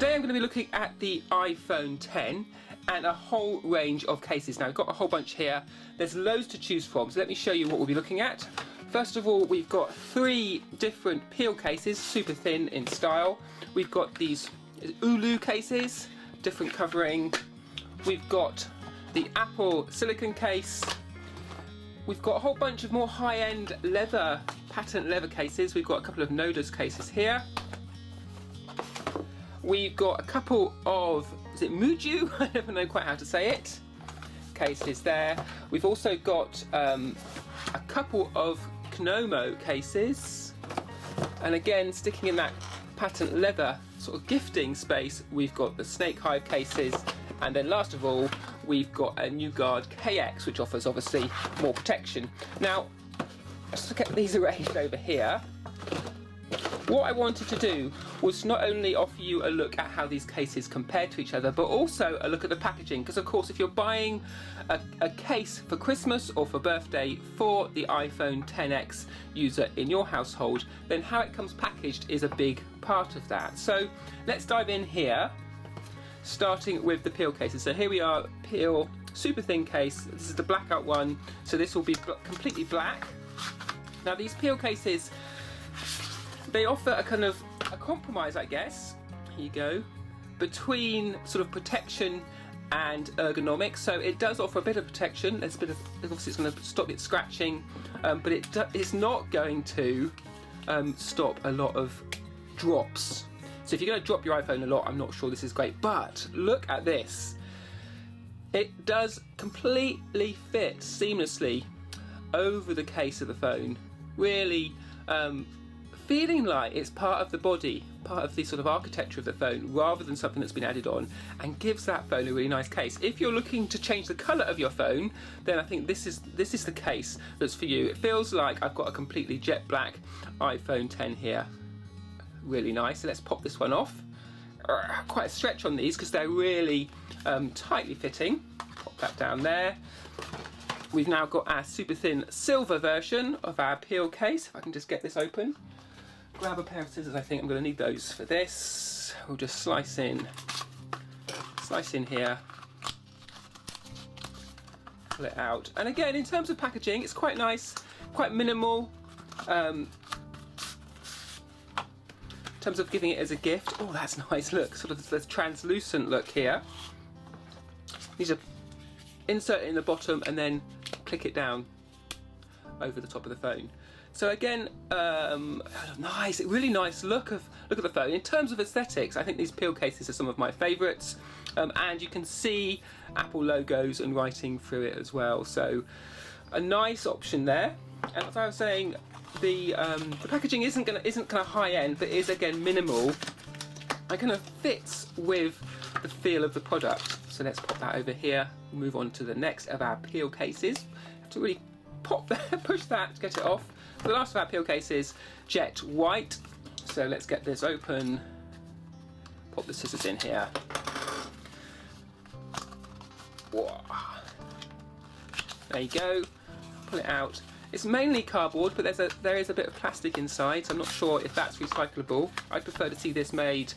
Today I'm going to be looking at the iPhone 10 and a whole range of cases. Now I've got a whole bunch here, there's loads to choose from, so let me show you what we'll be looking at. First of all, we've got 3 different peel cases, super thin in style. We've got these Ullu Cases, different covering. We've got the Apple silicone case. We've got a whole bunch of more high-end leather, patent leather cases. We've got a couple of Nodus cases here. We've got a couple of, is it Muji? I never know quite how to say it. Cases there. We've also got a couple of Knomo Cases. And again, sticking in that patent leather sort of gifting space, we've got the Snakehive Cases. And then last of all, we've got a NUguard KX, which offers obviously more protection. Now, let's look at these arranged over here. What I wanted to do was not only offer you a look at how these cases compare to each other, but also a look at the packaging, because of course if you're buying a case for Christmas or for birthday for the iPhone 10X user in your household, then how it comes packaged is a big part of that. So let's dive in here, starting with the peel cases. So here we are, peel, super thin case. This is the blackout one, so this will be completely black. Now these peel cases, they offer a kind of a compromise, I guess, here you go, between sort of protection and ergonomics. So it does offer a bit of protection. There's a bit of, obviously it's going to stop it scratching, but it's not going to stop a lot of drops. So if you're going to drop your iPhone a lot, I'm not sure this is great, but look at this. It does completely fit seamlessly over the case of the phone, really feeling like it's part of the body, part of the sort of architecture of the phone, rather than something that's been added on, and gives that phone a really nice case. If you're looking to change the colour of your phone, then I think this is the case that's for you. It feels like I've got a completely jet black iPhone 10 here. Really nice. So let's pop this one off. Quite a stretch on these because they're really tightly fitting. Pop that down there. We've now got our super thin silver version of our peel case. If I can just get this open. Grab a pair of scissors, I think I'm going to need those for this. We'll just slice in here, pull it out. And again, in terms of packaging, it's quite nice, quite minimal. In terms of giving it as a gift, oh that's nice, look, sort of the translucent look here. You just insert it in the bottom and then click it down over the top of the phone. So again, nice, really nice look at the phone. In terms of aesthetics, I think these peel cases are some of my favourites, and you can see Apple logos and writing through it as well. So a nice option there. And as I was saying, the packaging isn't kind of high end, but is again minimal. It kind of fits with the feel of the product. So let's pop that over here. Move on to the next of our peel cases. Have to really pop that, push that to get it off. The last of our peel cases, jet white. So let's get this open. Pop the scissors in here. Whoa. There you go. Pull it out. It's mainly cardboard, but there is a bit of plastic inside, so I'm not sure if that's recyclable. I'd prefer to see this made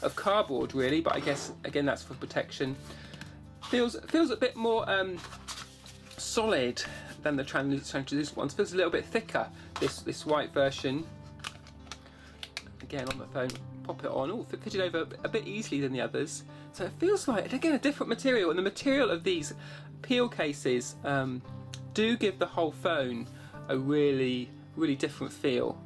of cardboard really, but I guess again that's for protection. Feels a bit more solid than the translucent ones. Feels a little bit thicker, this white version. Again on the phone, pop it on. Oh, fitted over a bit easily than the others. So it feels like, again, a different material, and the material of these peel cases do give the whole phone a really different feel.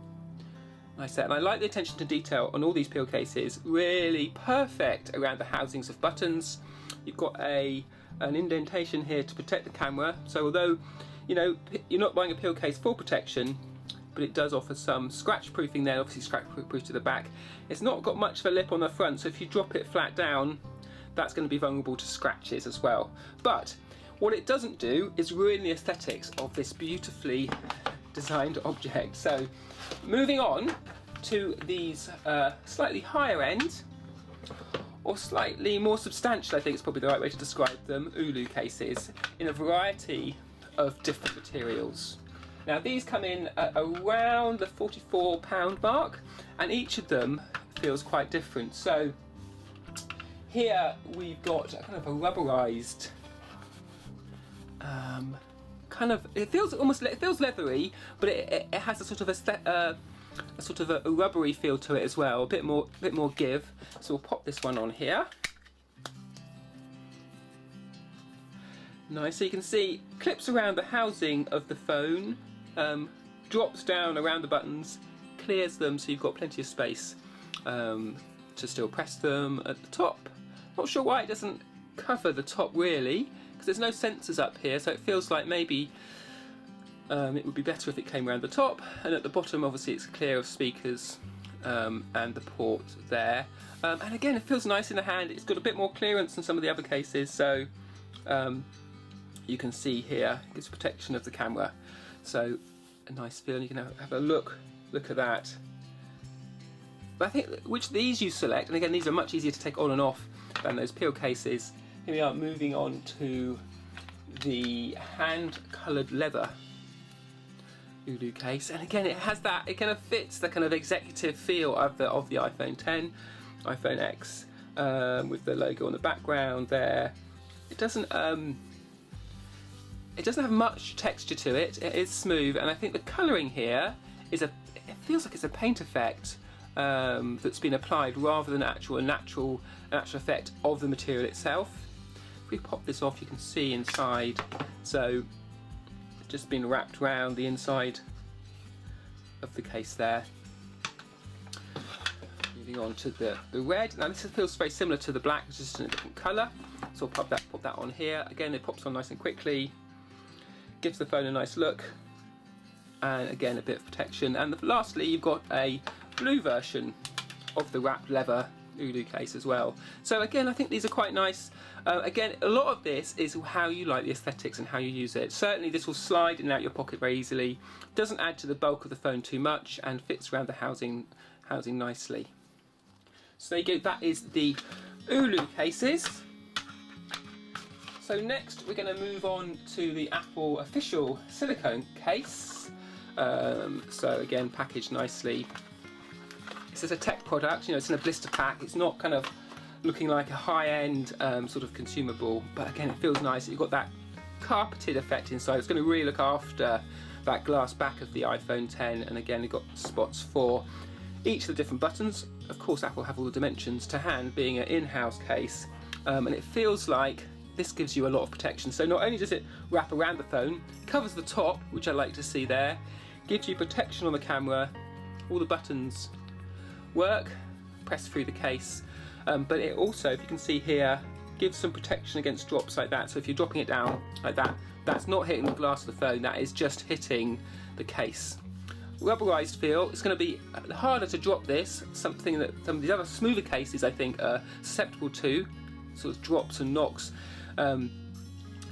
Like I said, and I like the attention to detail on all these peel cases. Really perfect around the housings of buttons. You've got an indentation here to protect the camera. So although, you know, you're not buying a peel case for protection, but it does offer some scratch proofing there. Obviously scratch proof to the back. It's not got much of a lip on the front, so if you drop it flat down, that's going to be vulnerable to scratches as well. But what it doesn't do is ruin the aesthetics of this beautifully designed object. So moving on to these slightly higher end, or slightly more substantial, I think is probably the right way to describe them, Ullu cases, in a variety of different materials. Now these come in at around the £44 mark, and each of them feels quite different. So Here we've got a kind of a rubberized, it feels leathery, but it has a sort of a rubbery feel to it as well, a bit more give. So we'll pop this one on here. Nice, so you can see clips around the housing of the phone, drops down around the buttons, clears them so you've got plenty of space to still press them at the top. Not sure why it doesn't cover the top really, because there's no sensors up here, so it feels like maybe it would be better if it came around the top, and at the bottom obviously it's clear of speakers and the port there. And again, it feels nice in the hand. It's got a bit more clearance than some of the other cases, so you can see here it gives protection of the camera, so a nice feel. You can have a look at that. But I think which of these you select, and again these are much easier to take on and off than those peel cases. Here we are moving on to the hand coloured leather Ullu case, and again it has that, it kind of fits the kind of executive feel of the iPhone 10, iPhone X, with the logo on the background there. It doesn't have much texture to it. It is smooth, and I think the colouring here is it feels like it's a paint effect that's been applied rather than an actual effect of the material itself. If we pop this off, you can see inside, so it's just been wrapped around the inside of the case there. Moving on to the red. Now this feels very similar to the black, just in a different colour. So I'll pop that on here. Again, it pops on nice and quickly, gives the phone a nice look, and again a bit of protection. And lastly, you've got a blue version of the wrapped leather Ullu case as well. So again, I think these are quite nice. Again, a lot of this is how you like the aesthetics and how you use it. Certainly this will slide in and out your pocket very easily, doesn't add to the bulk of the phone too much, and fits around the housing nicely. So there you go, that is the Ullu cases. So next we're going to move on to the Apple official silicone case. So again, packaged nicely. This is a tech product, it's in a blister pack. It's not kind of looking like a high-end sort of consumable, but again, it feels nice. You've got that carpeted effect inside. It's going to really look after that glass back of the iPhone 10, and again, you've got spots for each of the different buttons. Of course, Apple have all the dimensions to hand, being an in-house case, and it feels like this gives you a lot of protection. So not only does it wrap around the phone, covers the top, which I like to see there, gives you protection on the camera, all the buttons work, press through the case, but it also, if you can see here, gives some protection against drops like that. So if you're dropping it down like that, that's not hitting the glass of the phone, that is just hitting the case. Rubberized feel, it's going to be harder to drop this, something that some of the other smoother cases I think are susceptible to, sort of drops and knocks,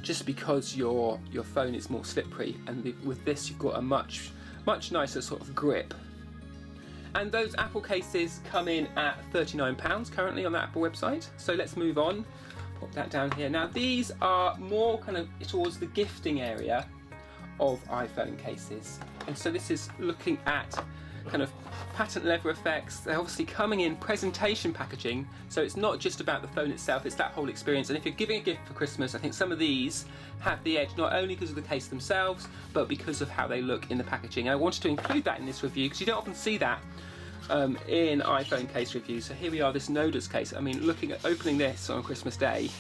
just because your phone is more slippery, and with this you've got a much nicer sort of grip. And those Apple cases come in at £39 currently on the Apple website. So let's move on, pop that down here. Now these are more kind of towards the gifting area of iPhone cases, and so this is looking at kind of patent leather effects. They're obviously coming in presentation packaging, so it's not just about the phone itself, it's that whole experience. And if you're giving a gift for Christmas, I think some of these have the edge, not only because of the case themselves, but because of how they look in the packaging. And I wanted to include that in this review because you don't often see that in iPhone case reviews. So here we are, this Nodus case. I mean, opening this on Christmas Day,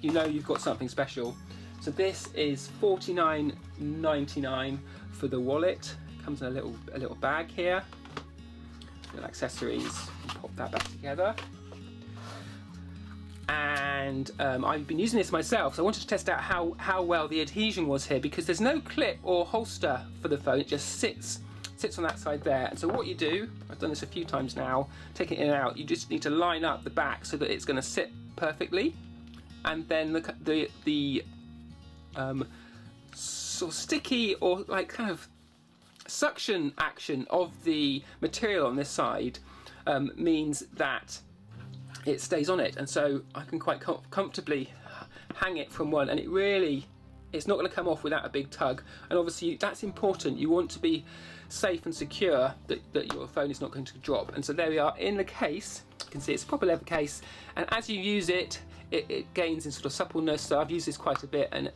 you know you've got something special. So this is $49.99 for the wallet. Comes in a little bag here, little accessories. Pop that back together. And I've been using this myself, so I wanted to test out how well the adhesion was here, because there's no clip or holster for the phone. It just sits on that side there. And so what you do, I've done this a few times now, taking it in and out, you just need to line up the back so that it's going to sit perfectly, and then the sort of sticky or like kind of suction action of the material on this side means that it stays on it, and so I can quite comfortably hang it from one, and it's not going to come off without a big tug. And obviously that's important. You want to be safe and secure that your phone is not going to drop. And so there we are in the case. You can see it's a proper leather case, and as you use it, it gains in sort of suppleness. So I've used this quite a bit, and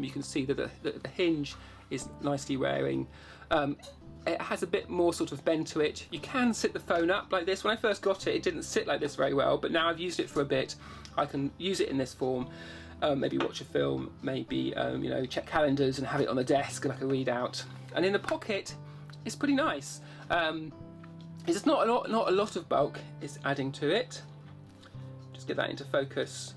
you can see that the hinge is nicely wearing. It has a bit more sort of bend to it. You can sit the phone up like this. When I first got it, it didn't sit like this very well, but now I've used it for a bit. I can use it in this form, maybe watch a film, maybe you know, check calendars and have it on the desk like a readout. And in the pocket, it's pretty nice. It's not a lot of bulk is adding to it. Just get that into focus.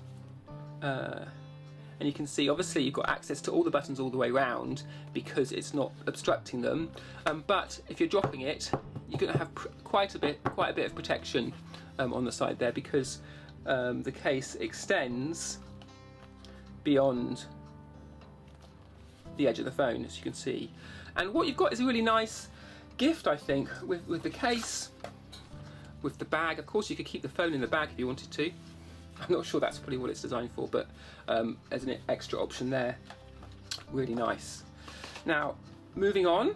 And you can see obviously you've got access to all the buttons all the way around because it's not obstructing them. But if you're dropping it, you're going to have quite a bit of protection on the side there, because the case extends beyond the edge of the phone, as you can see. And what you've got is a really nice gift, I think, with the case, with the bag. Of course, you could keep the phone in the bag if you wanted to. I'm not sure that's probably what it's designed for, but there's an extra option there. Really nice. Now, moving on,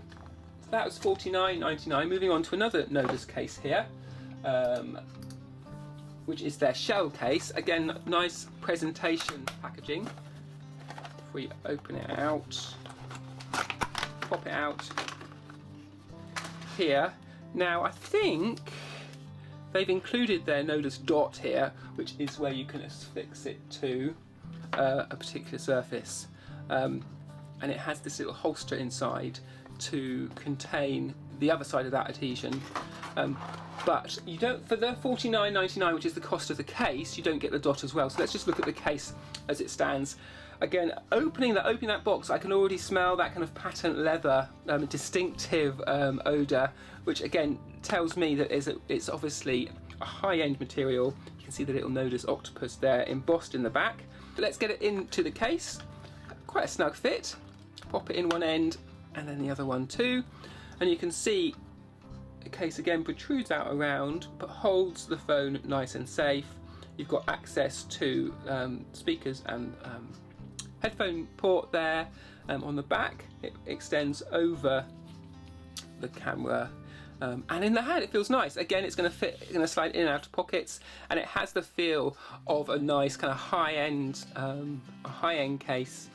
that was $49.99. Moving on to another Nodus case here, which is their shell case. Again, nice presentation packaging. If we open it out, pop it out here. Now, I think they've included their Nodus dot here, which is where you can affix it to a particular surface. And it has this little holster inside to contain the other side of that adhesion. But you don't, for the $49.99, which is the cost of the case, you don't get the dot as well. So let's just look at the case as it stands. Again, opening that box, I can already smell that kind of patent leather, distinctive odour, which again tells me that it's obviously a high-end material. You can see the little Nodus octopus there embossed in the back. But let's get it into the case. Quite a snug fit. Pop it in one end and then the other one too. And you can see the case again protrudes out around but holds the phone nice and safe. You've got access to speakers and headphone port there on the back. It extends over the camera, and in the hand it feels nice. Again, it's going to fit, it's going to slide in and out of pockets, and it has the feel of a nice kind of high-end case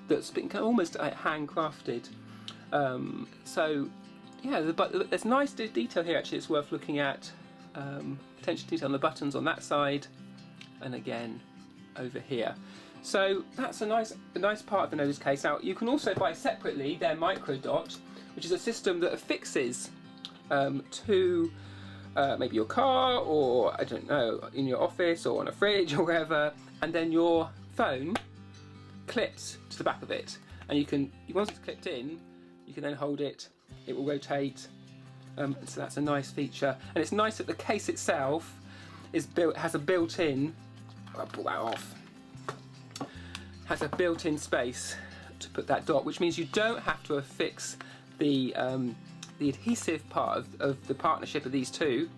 that's been kind of almost handcrafted. So yeah, but there's nice detail here. Actually, it's worth looking at. Attention to detail on the buttons on that side, and again over here. So that's a nice part of the Nodus case. Now you can also buy separately their micro dot, which is a system that affixes to maybe your car, or I don't know, in your office or on a fridge or wherever, and then your phone clips to the back of it, and you can, once it's clipped in, you can then hold it. It will rotate. So that's a nice feature, and it's nice that the case itself has a built-in. I'll pull that off. Has a built-in space to put that dot, which means you don't have to affix the adhesive part of the partnership of these two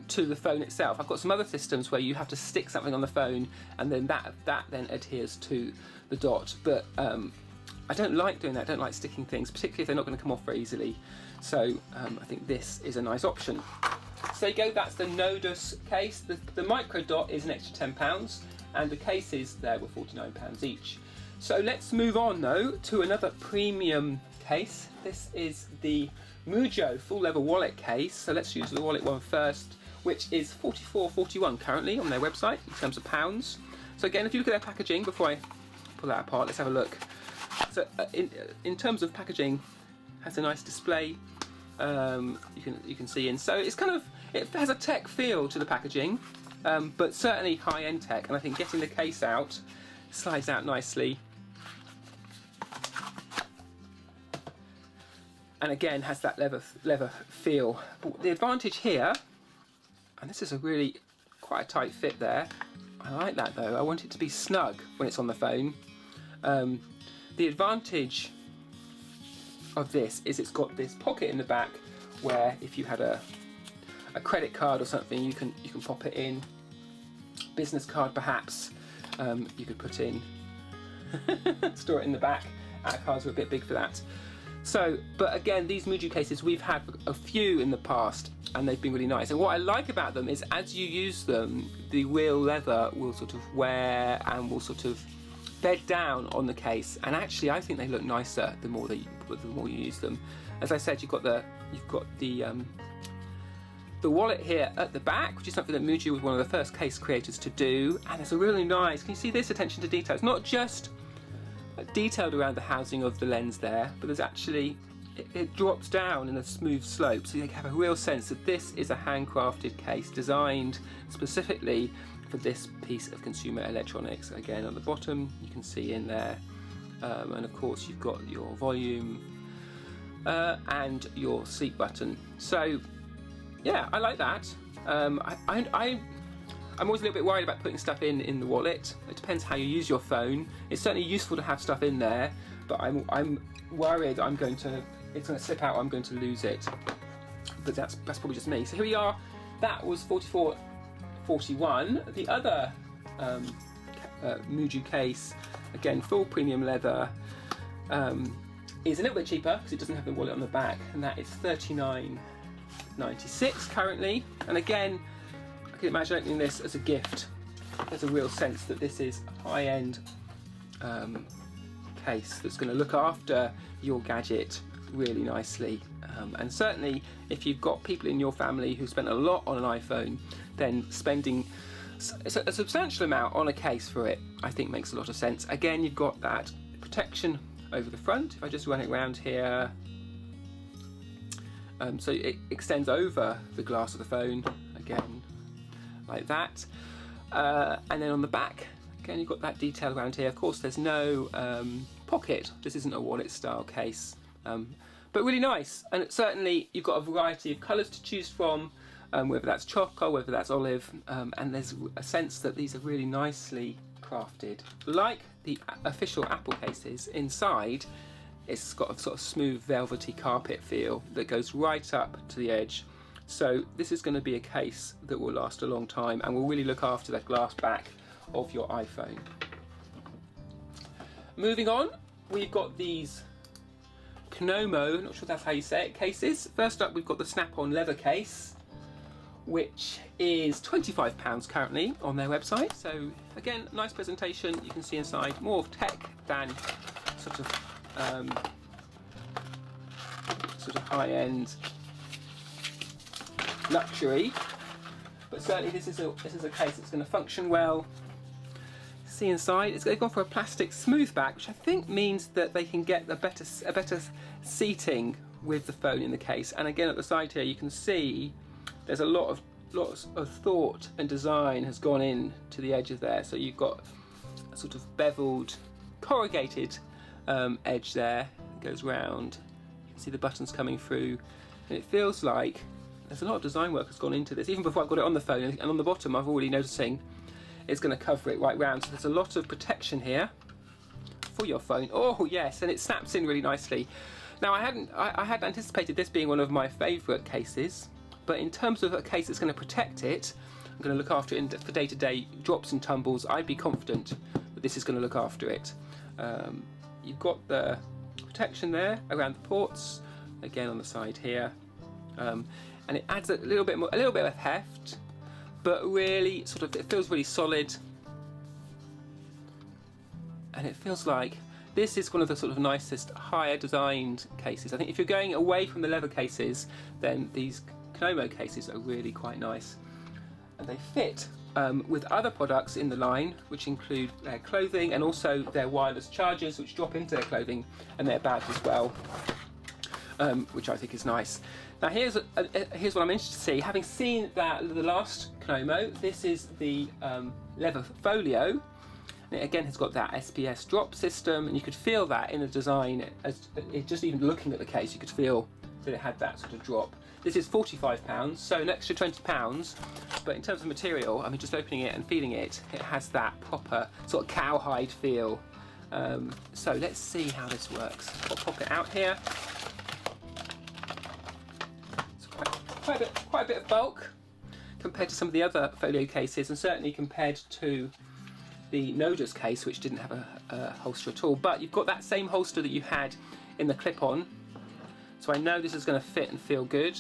to the phone itself. I've got some other systems where you have to stick something on the phone and then that then adheres to the dot, but I don't like doing that. I don't like sticking things, particularly if they're not going to come off very easily. So I think this is a nice option. So there you go, that's the Nodus case. The micro dot is an extra £10, and the cases there were £49 each. So let's move on though to another premium case. This is the Mujjo full leather wallet case. So let's use the wallet one first, which is $44.41 currently on their website in terms of pounds. So again, if you look at their packaging, before I pull that apart, let's have a look. So in terms of packaging, has a nice display. You can see in. So it's kind of, it has a tech feel to the packaging, but certainly high-end tech. And I think getting the case out, slides out nicely, and again has that leather feel. But the advantage here, and this is a really quite a tight fit there. I like that though. I want it to be snug when it's on the phone. The advantage of this is it's got this pocket in the back where if you had a credit card or something, you can pop it in. Business card perhaps, you could put in, store it in the back. Our cards were a bit big for that. So, but again, these Mujjo cases, we've had a few in the past and they've been really nice. And what I like about them is as you use them, the real leather will sort of wear and will sort of bed down on the case. And actually, I think they look nicer the more you use them. As I said, you've got the wallet here at the back, which is something that Muji was one of the first case creators to do. And it's a really nice, can you see this attention to detail? It's not just detailed around the housing of the lens there, but there's actually, it drops down in a smooth slope, so you have a real sense that this is a handcrafted case designed specifically for this piece of consumer electronics. Again, on the bottom you can see in there, and of course you've got your volume and your sleep button. So yeah, I like that. I'm always a little bit worried about putting stuff in the wallet. It depends how you use your phone. It's certainly useful to have stuff in there, but I'm worried it's going to slip out, I'm going to lose it. But that's probably just me. So here we are. That was 44.41. The other Mujjo case, again full premium leather, is a little bit cheaper because it doesn't have the wallet on the back, and that is $39.96 currently. And again, I can imagine opening this as a gift. There's a real sense that this is a high-end case that's going to look after your gadget really nicely. And certainly if you've got people in your family who spend a lot on an iPhone, then spending a substantial amount on a case for it, I think makes a lot of sense. Again, you've got that protection over the front. If I just run it around here, so it extends over the glass of the phone, again, like that. And then on the back, again, you've got that detail around here. Of course, there's no pocket. This isn't a wallet style case, but really nice. And certainly you've got a variety of colours to choose from, whether that's chocolate, whether that's olive, and there's a sense that these are really nicely crafted. Like the official Apple cases, inside it's got a sort of smooth velvety carpet feel that goes right up to the edge. So this is going to be a case that will last a long time and will really look after that glass back of your iPhone. Moving on, we've got these Knomo, not sure that's how you say it, cases. First up, we've got the snap-on leather case, which is £25 currently on their website. So again, nice presentation. You can see inside more of tech than sort of high-end luxury, but certainly this is a case that's going to function well. See inside, they've gone for a plastic smooth back, which I think means that they can get a better seating with the phone in the case. And again, at the side here, you can see there's lots of thought and design has gone in to the edge of there. So you've got a sort of beveled, corrugated edge there. It goes round. You can see the buttons coming through, and it feels like there's a lot of design work has gone into this. Even before I've got it on the phone, and on the bottom I'm already noticing it's going to cover it right round. So there's a lot of protection here for your phone. Oh yes, and it snaps in really nicely. Now I had anticipated this being one of my favourite cases, but in terms of a case that's going to protect it, I'm going to look after it for day-to-day drops and tumbles, I'd be confident that this is going to look after it. You've got the protection there around the ports, again on the side here, and it adds a little bit of heft, but really it feels really solid, and it feels like this is one of the sort of nicest, higher designed cases. I think if you're going away from the leather cases, then these Knomo cases are really quite nice, and they fit with other products in the line, which include their clothing and also their wireless chargers, which drop into their clothing, and their bags as well, which I think is nice. Now here's what I'm interested to see. Having seen the last Knomo, this is the leather Folio. And it again has got that SPS drop system, and you could feel that in the design. Just even looking at the case, you could feel that it had that sort of drop. This is £45, so an extra £20, but in terms of material, I mean, just opening it and feeling it, it has that proper sort of cowhide feel. So let's see how this works. I'll pop it out here. It's quite a bit of bulk compared to some of the other Folio cases, and certainly compared to the Nodus case, which didn't have a holster at all. But you've got that same holster that you had in the clip-on, So I know this is going to fit and feel good.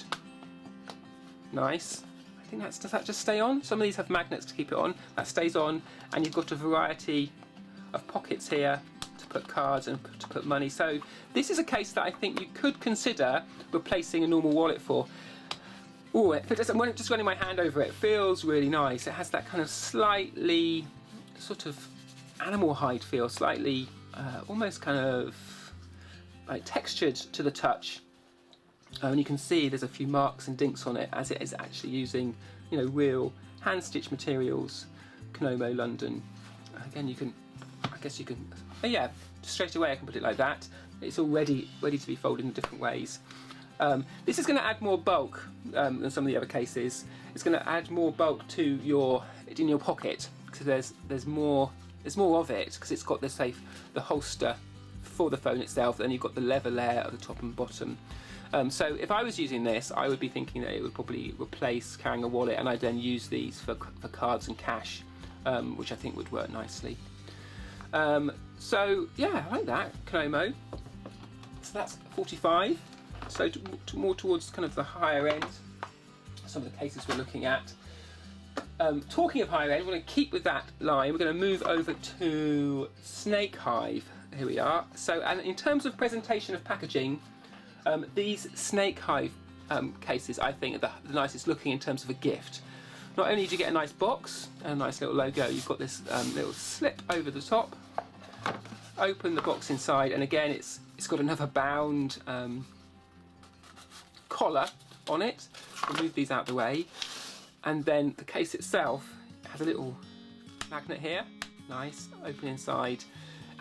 Nice. I think does that just stay on? Some of these have magnets to keep it on. That stays on, and you've got a variety of pockets here to put cards and to put money. So this is a case that I think you could consider replacing a normal wallet for. Oh, if it doesn't, just running my hand over it, it feels really nice. It has that kind of slightly sort of animal hide feel, slightly almost kind of like textured to the touch. And you can see there's a few marks and dinks on it, as it is actually using, you know, real hand-stitched materials. Knomo, London. Again, you can, I guess you can, oh yeah, straight away I can put it like that. It's already ready to be folded in different ways. This is going to add more bulk than some of the other cases. It's going to add more bulk to in your pocket, so there's more of it, because it's got the holster for the phone itself, and you've got the leather layer at the top and bottom. So if I was using this, I would be thinking that it would probably replace carrying a wallet, and I'd then use these for cards and cash, which I think would work nicely. So yeah, I like that, Knomo. So that's 45. So more towards kind of the higher end, some of the cases we're looking at. Talking of higher end, we're going to keep with that line. We're going to move over to Snakehive. Here we are. So, and in terms of presentation of packaging, these Snakehive cases, I think, are the nicest looking in terms of a gift. Not only do you get a nice box and a nice little logo, you've got this little slip over the top. Open the box inside, and again, it's got another bound collar on it. We'll move these out of the way, and then the case itself has a little magnet here. Nice, open inside,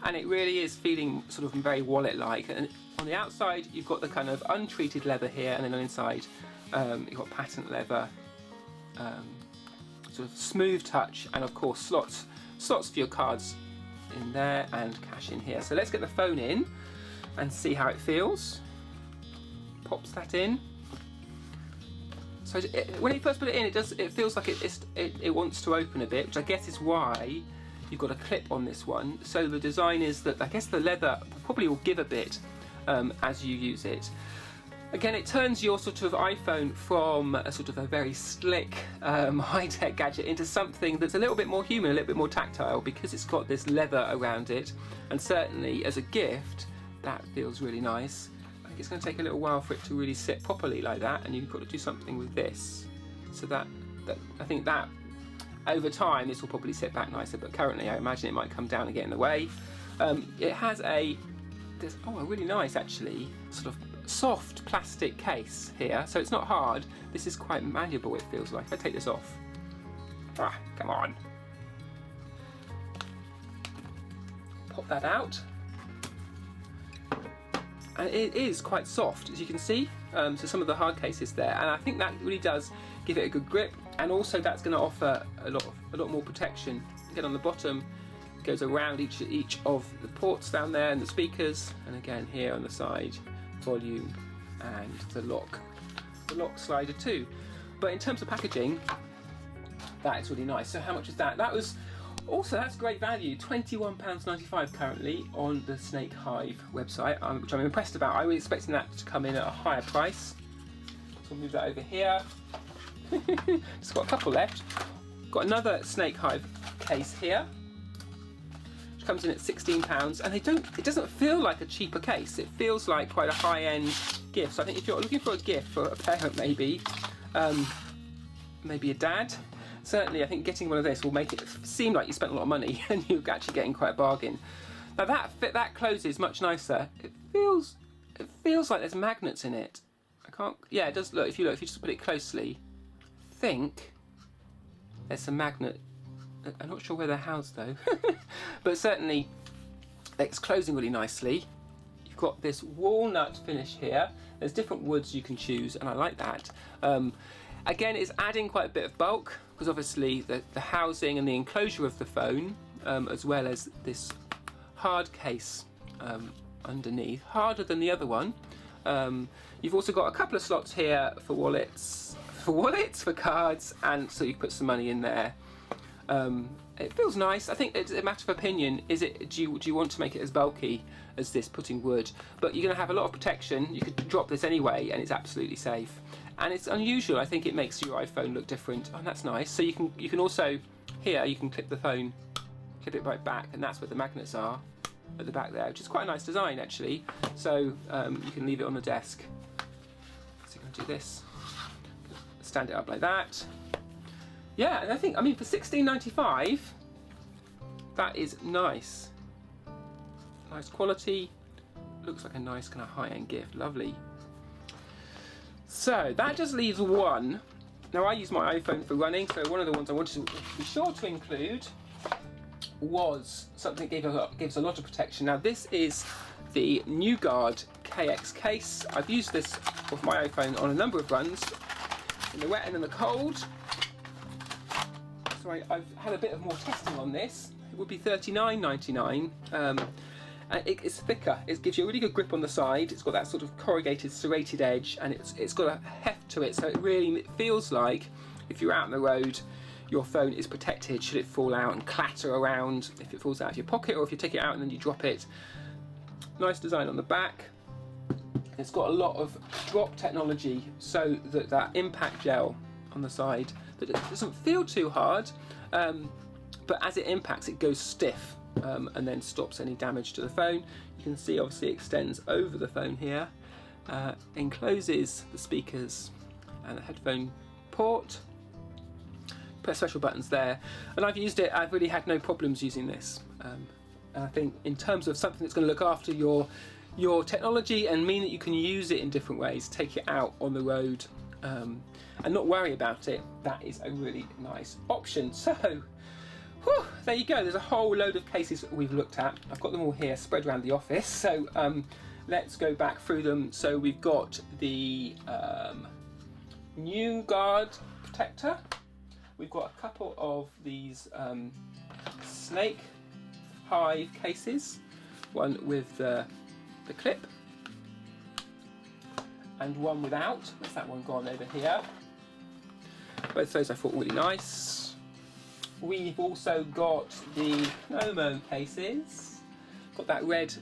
and it really is feeling sort of very wallet-like. And on the outside, you've got the kind of untreated leather here, and then on the inside, you've got patent leather, sort of smooth touch, and of course slots for your cards in there and cash in here. So let's get the phone in and see how it feels. Pops that in. So when you first put it in, it feels like it wants to open a bit, which I guess is why you've got a clip on this one. So the design is that I guess the leather probably will give a bit as you use it. Again, it turns your sort of iPhone from a sort of a very slick high-tech gadget into something that's a little bit more human, a little bit more tactile, because it's got this leather around it. And certainly as a gift, that feels really nice. I think it's going to take a little while for it to really sit properly like that, and you've got to do something with this. So that I think that over time this will probably sit back nicer, but currently I imagine it might come down and get in the way. It has a really nice, actually, sort of soft plastic case here, so it's not hard. This is quite malleable, it feels like. If I take this off, come on, pop that out, and it is quite soft, as you can see. So some of the hard cases there, and I think that really does give it a good grip, and also that's going to offer a lot more protection. Again, on the bottom, it goes around each of the ports down there and the speakers, and again here on the side, volume and the lock slider too. But in terms of packaging, that is really nice. So how much is that? That's great value, £21.95 currently on the Snakehive website, which I'm impressed about. I was expecting that to come in at a higher price. So we'll move that over here. Just got a couple left. Got another Snakehive case here, which comes in at £16, and it doesn't feel like a cheaper case. It feels like quite a high-end gift. So I think if you're looking for a gift for a parent, maybe a dad, certainly I think getting one of this will make it seem like you spent a lot of money and you're actually getting quite a bargain. Now that closes much nicer. It feels like there's magnets in it. Yeah, it does. Look, if you just put it closely, I think there's some magnet. I'm not sure where they're housed though, but certainly it's closing really nicely. You've got this walnut finish here. There's different woods you can choose, and I like that. Again, it's adding quite a bit of bulk, because obviously the housing and the enclosure of the phone, as well as this hard case underneath, harder than the other one. You've also got a couple of slots here for wallets, for cards, and so you can put some money in there. It feels nice. I think it's a matter of opinion. Do you want to make it as bulky as this, putting wood? But you're going to have a lot of protection. You could drop this anyway, and it's absolutely safe. And it's unusual. I think it makes your iPhone look different. Oh, that's nice. So you can also, here you can clip the phone, clip it right back, and that's where the magnets are at the back there, which is quite a nice design actually. So you can leave it on the desk. So you can do this, stand it up like that. Yeah, and I mean for $16.95, that is nice. Nice quality. Looks like a nice kind of high-end gift. Lovely. So that just leaves one. Now I use my iPhone for running, so one of the ones I wanted to be sure to include was something that gives a lot of protection. Now this is the NUguard KX Case. I've used this with my iPhone on a number of runs, in the wet and in the cold. So I've had a bit of more testing on this. It would be $39.99. It's thicker. It gives you a really good grip on the side. It's got that sort of corrugated, serrated edge, and it's got a heft to it. So it feels like if you're out on the road, your phone is protected should it fall out and clatter around. If it falls out of your pocket, or if you take it out and then you drop it. Nice design on the back. It's got a lot of drop technology, so that impact gel on the side, that it doesn't feel too hard, but as it impacts it goes stiff, and then stops any damage to the phone. You can see obviously it extends over the phone here, encloses the speakers and the headphone port. Press special buttons there, and I've used it. I've really had no problems using this. And I think in terms of something that's going to look after your technology and mean that you can use it in different ways, take it out on the road, and not worry about it, that is a really nice option. So whew, there you go. There's a whole load of cases that we've looked at. I've got them all here spread around the office, so let's go back through them. So we've got the NUguard protector. We've got a couple of these Snakehive cases, one with the clip and one without. Where's that one gone? Over here. Both of those I thought really nice. We've also got the Knomo Cases. Got that red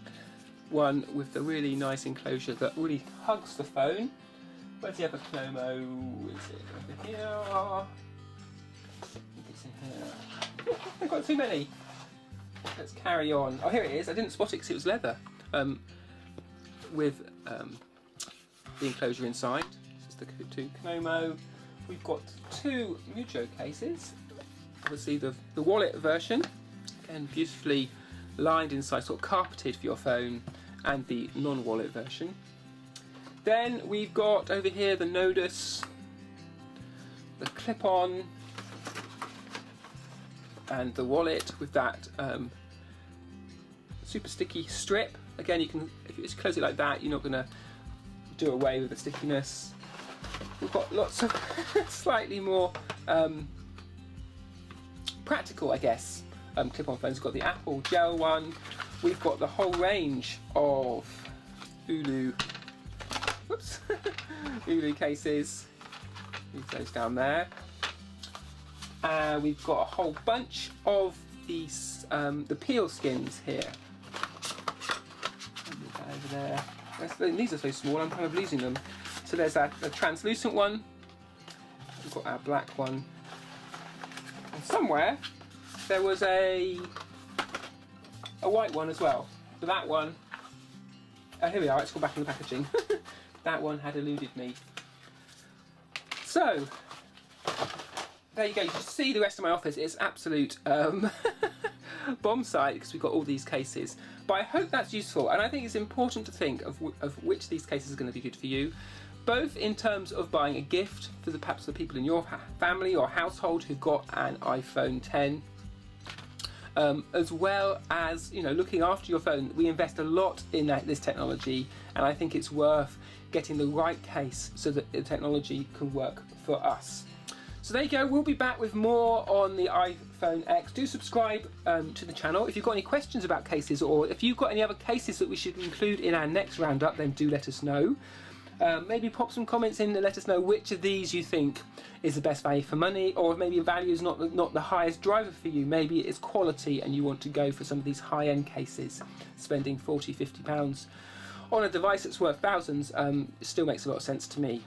one with the really nice enclosure that really hugs the phone. Where's the other Knomo? Is it over here? I think it's in here. I've got too many. Let's carry on. Oh, here it is. I didn't spot it because it was leather. With the enclosure inside. This is the two Kinome. We've got two Mujjo Cases. Obviously the wallet version, again beautifully lined inside, sort of carpeted for your phone, and the non-wallet version. Then we've got over here the Nodus, the clip-on, and the wallet with that super sticky strip. Again, you can, if you just close it like that, you're not going to do away with the stickiness. We've got lots of slightly more practical, I guess, clip-on phones. We've got the Apple gel one. We've got the whole range of Ullu Cases. Leave those down there. We've got a whole bunch of these the peel skins here. Move that over there. These are so small, I'm kind of losing them. So there's a translucent one. We've got our black one. And somewhere there was a white one as well. But that one, here we are, let's go back in the packaging. That one had eluded me. So, there you go. You can see the rest of my office. It's absolute bomb site because we've got all these cases. But I hope that's useful, and I think it's important to think of which of these cases are going to be good for you, both in terms of buying a gift for perhaps the people in your family or household who've got an iPhone 10, as well as looking after your phone. We invest a lot in this technology, and I think it's worth getting the right case so that the technology can work for us. So there you go. We'll be back with more on the iPhone X. Do subscribe to the channel. If you've got any questions about cases, or if you've got any other cases that we should include in our next roundup, then do let us know. Maybe pop some comments in and let us know which of these you think is the best value for money, or maybe value is not the highest driver for you. Maybe it's quality and you want to go for some of these high-end cases. Spending £40–50 on a device that's worth thousands still makes a lot of sense to me.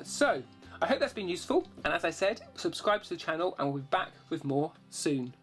So I hope that's been useful, and as I said, subscribe to the channel and we'll be back with more soon.